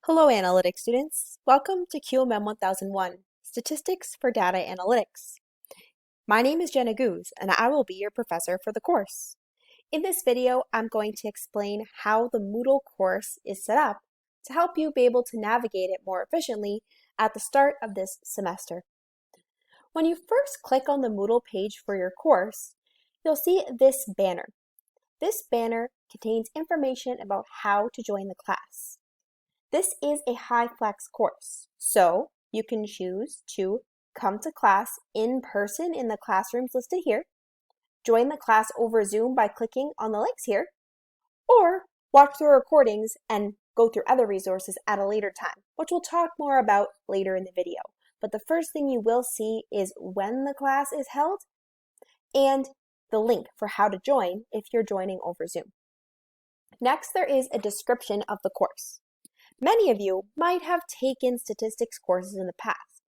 Hello analytics students, welcome to QMM1001, Statistics for Data Analytics. My name is Jenna Goose and I will be your professor for the course. In this video, I'm going to explain how the Moodle course is set up to help you be able to navigate it more efficiently at the start of this semester. When you first click on the Moodle page for your course, you'll see this banner. This banner contains information about how to join the class. This is a high-flex course, so you can choose to come to class in person in the classrooms listed here, join the class over Zoom by clicking on the links here, or watch the recordings and go through other resources at a later time, which we'll talk more about later in the video. But the first thing you will see is when the class is held and the link for how to join if you're joining over Zoom. Next, there is a description of the course. Many of you might have taken statistics courses in the past,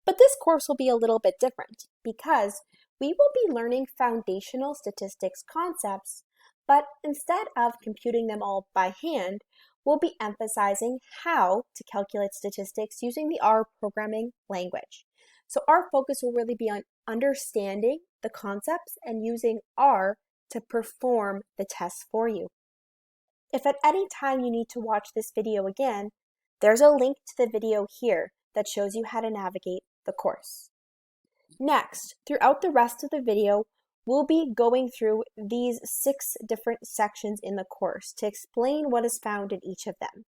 but this course will be a little bit different because we will be learning foundational statistics concepts, but instead of computing them all by hand, we'll be emphasizing how to calculate statistics using the R programming language. So our focus will really be on understanding the concepts and using R to perform the tests for you. If at any time you need to watch this video again, there's a link to the video here that shows you how to navigate the course. Next, throughout the rest of the video, we'll be going through these 6 different sections in the course to explain what is found in each of them.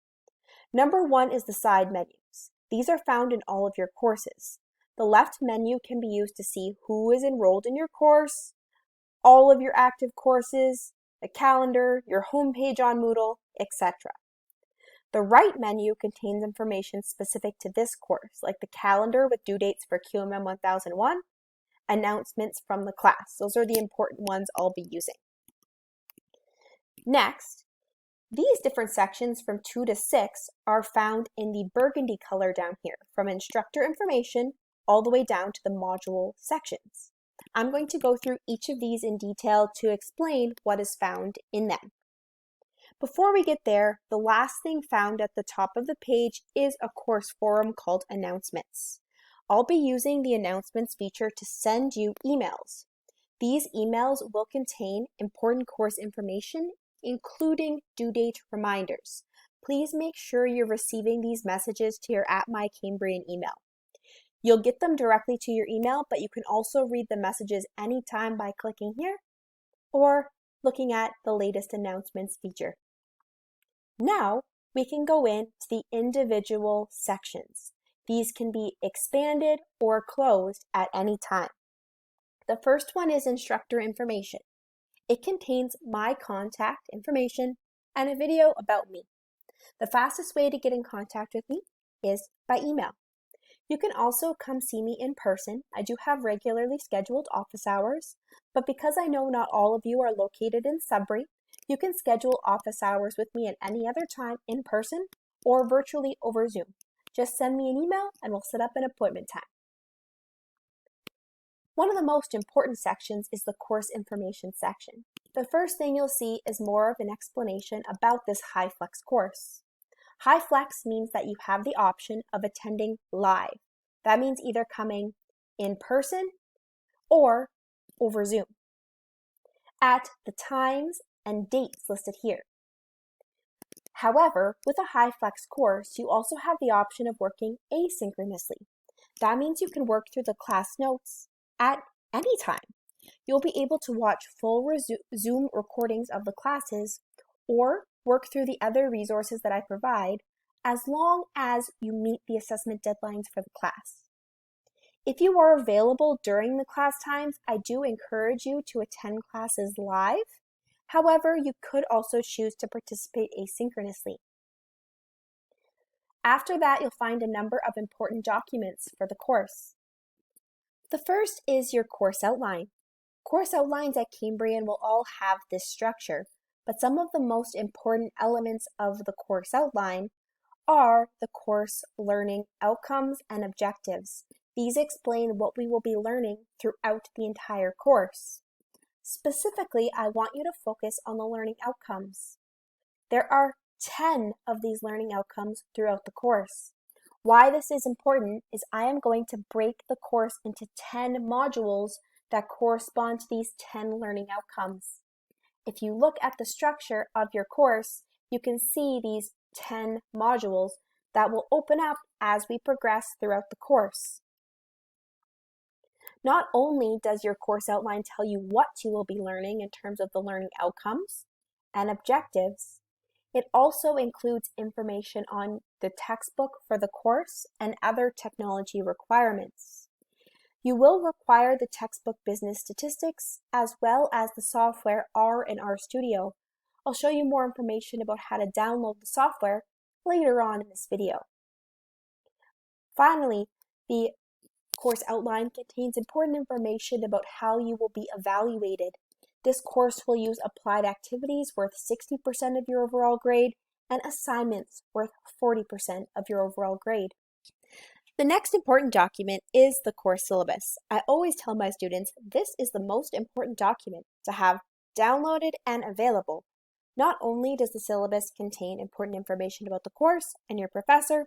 Number 1 is the side menus. These are found in all of your courses. The left menu can be used to see who is enrolled in your course, all of your active courses, the calendar, your homepage on Moodle, etc. The right menu contains information specific to this course, like the calendar with due dates for QMM1001, announcements from the class. Those are the important ones I'll be using. Next, these different sections from 2 to 6 are found in the burgundy color down here, from instructor information all the way down to the module sections. I'm going to go through each of these in detail to explain what is found in them. Before we get there, the last thing found at the top of the page is a course forum called Announcements. I'll be using the Announcements feature to send you emails. These emails will contain important course information, including due date reminders. Please make sure you're receiving these messages to your @mycambrian email. You'll get them directly to your email, but you can also read the messages anytime by clicking here or looking at the latest announcements feature. Now we can go into the individual sections. These can be expanded or closed at any time. The first one is instructor information. It contains my contact information and a video about me. The fastest way to get in contact with me is by email. You can also come see me in person. I do have regularly scheduled office hours, but because I know not all of you are located in Sudbury, you can schedule office hours with me at any other time in person or virtually over Zoom. Just send me an email and we'll set up an appointment time. One of the most important sections is the course information section. The first thing you'll see is more of an explanation about this high-flex course. High-flex means that you have the option of attending live. That means either coming in person or over Zoom at the times and dates listed here. However, with a high-flex course, you also have the option of working asynchronously. That means you can work through the class notes at any time. You'll be able to watch full Zoom recordings of the classes or work through the other resources that I provide as long as you meet the assessment deadlines for the class. If you are available during the class times, I do encourage you to attend classes live. However, you could also choose to participate asynchronously. After that, you'll find a number of important documents for the course. The first is your course outline. Course outlines at Cambrian will all have this structure, but some of the most important elements of the course outline are the course learning outcomes and objectives. These explain what we will be learning throughout the entire course. Specifically, I want you to focus on the learning outcomes. There are 10 of these learning outcomes throughout the course. Why this is important is I am going to break the course into 10 modules that correspond to these 10 learning outcomes. If you look at the structure of your course, you can see these 10 modules that will open up as we progress throughout the course. Not only does your course outline tell you what you will be learning in terms of the learning outcomes and objectives, it also includes information on the textbook for the course and other technology requirements. You will require the textbook Business Statistics as well as the software R and RStudio. I'll show you more information about how to download the software later on in this video. Finally, the course outline contains important information about how you will be evaluated. This course will use applied activities worth 60% of your overall grade and assignments worth 40% of your overall grade. The next important document is the course syllabus. I always tell my students this is the most important document to have downloaded and available. Not only does the syllabus contain important information about the course and your professor,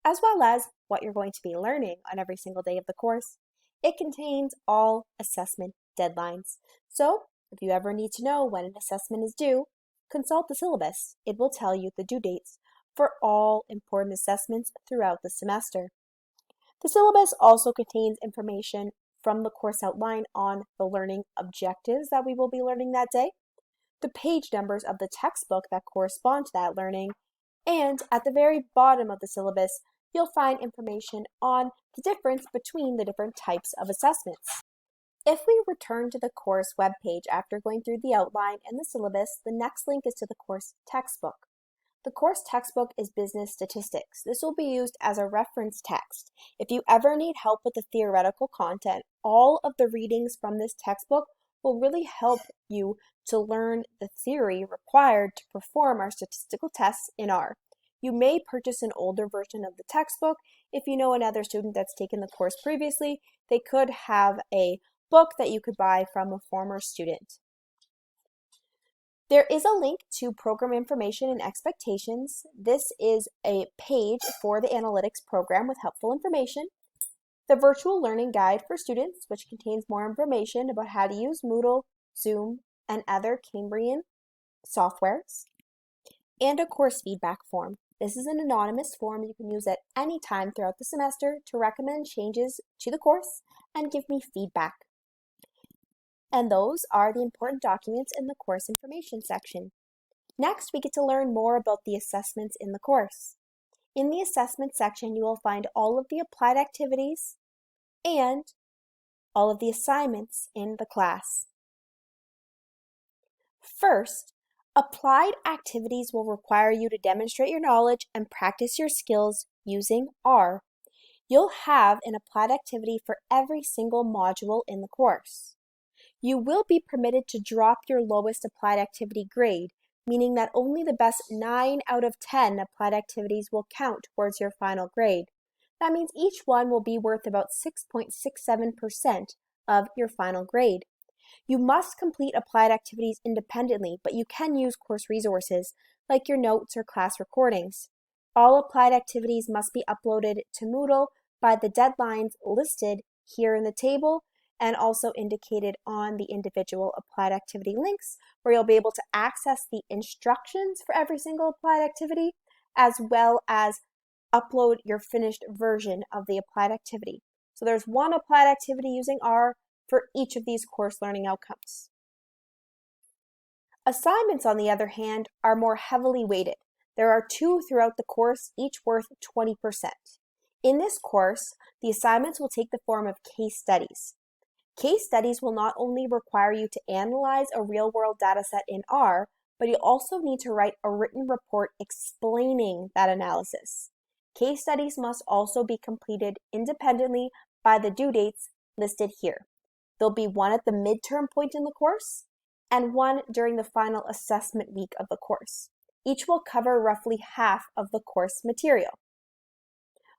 as well as what you're going to be learning on every single day of the course, it contains all assessment deadlines. So, if you ever need to know when an assessment is due, consult the syllabus. It will tell you the due dates for all important assessments throughout the semester. The syllabus also contains information from the course outline on the learning objectives that we will be learning that day, the page numbers of the textbook that correspond to that learning, and at the very bottom of the syllabus, you'll find information on the difference between the different types of assessments. If we return to the course webpage after going through the outline and the syllabus, the next link is to the course textbook. The course textbook is Business Statistics. This will be used as a reference text. If you ever need help with the theoretical content, all of the readings from this textbook will really help you to learn the theory required to perform our statistical tests in R. You may purchase an older version of the textbook. If you know another student that's taken the course previously, they could have a book that you could buy from a former student. There is a link to program information and expectations. This is a page for the analytics program with helpful information. The virtual learning guide for students, which contains more information about how to use Moodle, Zoom, and other Cambrian softwares. And a course feedback form. This is an anonymous form you can use at any time throughout the semester to recommend changes to the course and give me feedback. And those are the important documents in the course information section. Next, we get to learn more about the assessments in the course. In the assessment section, you will find all of the applied activities and all of the assignments in the class. First, applied activities will require you to demonstrate your knowledge and practice your skills using R. You'll have an applied activity for every single module in the course. You will be permitted to drop your lowest applied activity grade, meaning that only the best 9 out of 10 applied activities will count towards your final grade. That means each one will be worth about 6.67% of your final grade. You must complete applied activities independently, but you can use course resources like your notes or class recordings. All applied activities must be uploaded to Moodle by the deadlines listed here in the table and also indicated on the individual applied activity links, where you'll be able to access the instructions for every single applied activity, as well as upload your finished version of the applied activity. So there's one applied activity using R for each of these course learning outcomes. Assignments, on the other hand, are more heavily weighted. There are 2 throughout the course, each worth 20%. In this course, the assignments will take the form of case studies. Case studies will not only require you to analyze a real-world data set in R, but you also need to write a written report explaining that analysis. Case studies must also be completed independently by the due dates listed here. There'll be one at the midterm point in the course and one during the final assessment week of the course. Each will cover roughly half of the course material.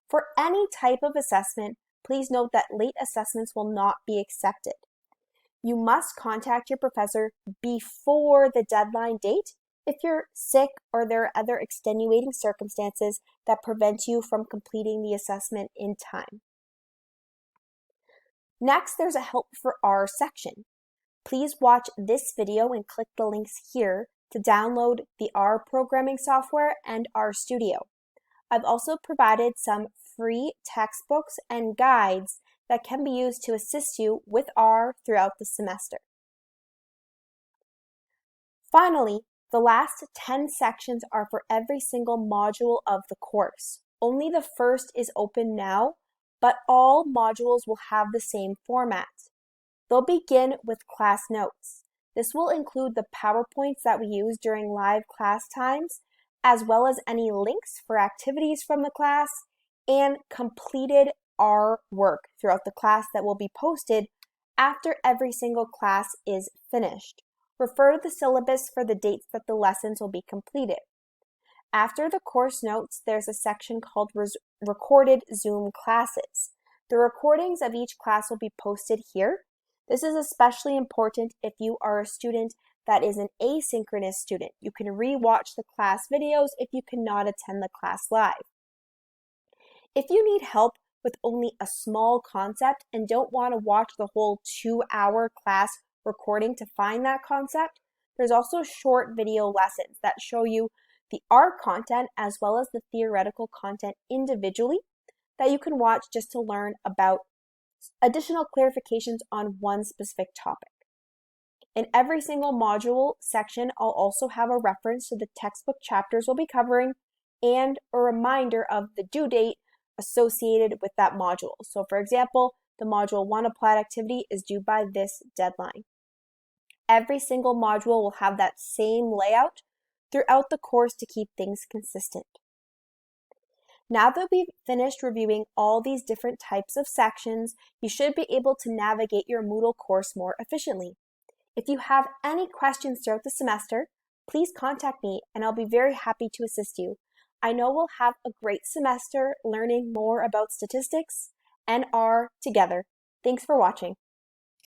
For any type of assessment, please note that late assessments will not be accepted. You must contact your professor before the deadline date if you're sick or there are other extenuating circumstances that prevent you from completing the assessment in time. Next, there's a Help for R section. Please watch this video and click the links here to download the R programming software and R Studio. I've also provided some free textbooks and guides that can be used to assist you with R throughout the semester. Finally, the last 10 sections are for every single module of the course. Only the first is open now, but all modules will have the same format. They'll begin with class notes. This will include the PowerPoints that we use during live class times, as well as any links for activities from the class and completed R work throughout the class that will be posted after every single class is finished. Refer to the syllabus for the dates that the lessons will be completed. After the course notes, there's a section called Recorded Zoom Classes. The recordings of each class will be posted here. This is especially important if you are a student that is an asynchronous student. You can re-watch the class videos if you cannot attend the class live. If you need help with only a small concept and don't want to watch the whole 2-hour class recording to find that concept, there's also short video lessons that show you the R content as well as the theoretical content individually that you can watch just to learn about additional clarifications on one specific topic. In every single module section, I'll also have a reference to the textbook chapters we'll be covering and a reminder of the due date associated with that module. So for example, the Module 1 applied activity is due by this deadline. Every single module will have that same layout throughout the course to keep things consistent. Now that we've finished reviewing all these different types of sections, you should be able to navigate your Moodle course more efficiently. If you have any questions throughout the semester, please contact me and I'll be very happy to assist you. I know we'll have a great semester learning more about statistics and R together. Thanks for watching.